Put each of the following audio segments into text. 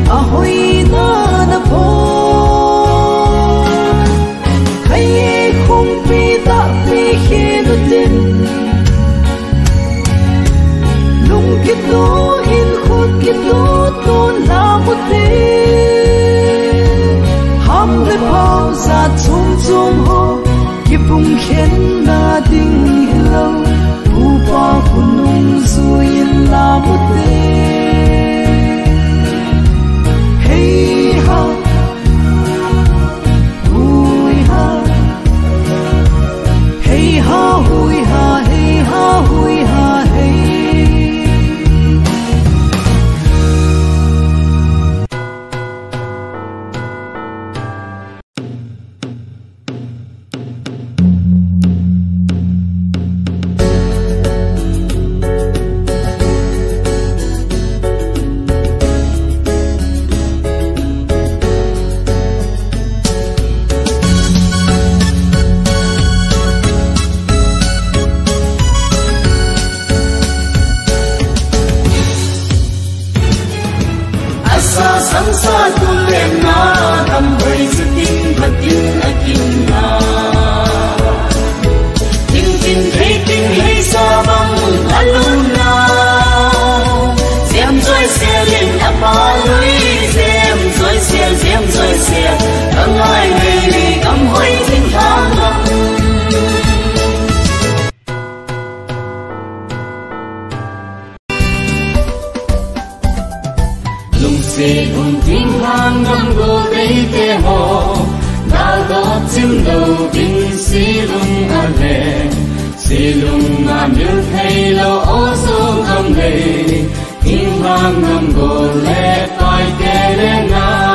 ahoy na na po hay không pi ta pi khi nó tin lung kít lú in khốt kít lú tôn là một thế ham với bao giờ chung chung ho kịp bùng khen na tình lâu u pa kunung suyin la một thế hey ha hui ha hey ha hui ha hey ha hui ha hey Sa tu lem na dam bơi sự tin thật tin akin na tin hay sa bang alun na xem rồi xe lên apa lui xem rồi xe đang ai đi cầm hơi thiên thang sẽ cùng thiên hàng ngâm cô đây tê hồ đã có chim đầu kinh xí lung à lệ xí lung à miêu thay lâu ô sông cầm lệ thiên hàng ngâm cô lệ tai tê lệ na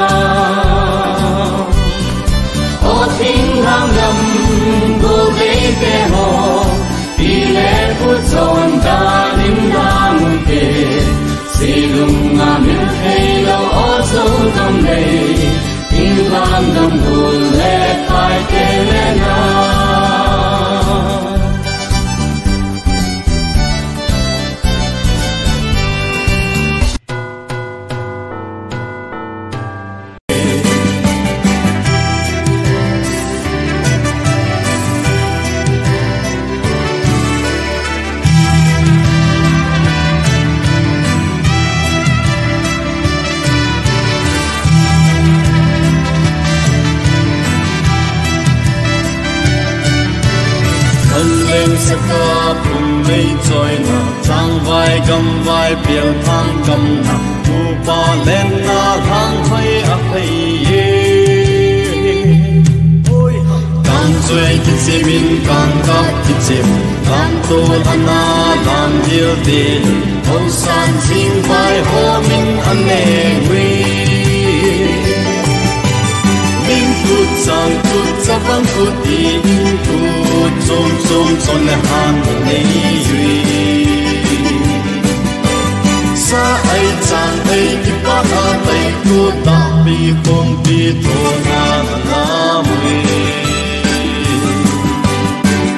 ô thiên hàng ngâm cô đây tê hồ đi lệ phút tròn ta nín ra mùi tê silung amin hello also kamle ingang dam bulle kai telena saka phun mây trôi na trang vai gầm vai biểu thang cầm na tu pa lên na thang thấy ấp thấy càng chơi thì chế min càng gặp thì chế càng tu anh na làm điều gì hậu san xin vai ho min anh nè quy tut sa vang tut đi tut chom na han nei yui sa ai chan ai ki pa na tai tu ta bi kong bi to na na mui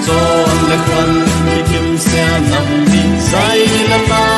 chon le khan ki kim se nam din sai la ta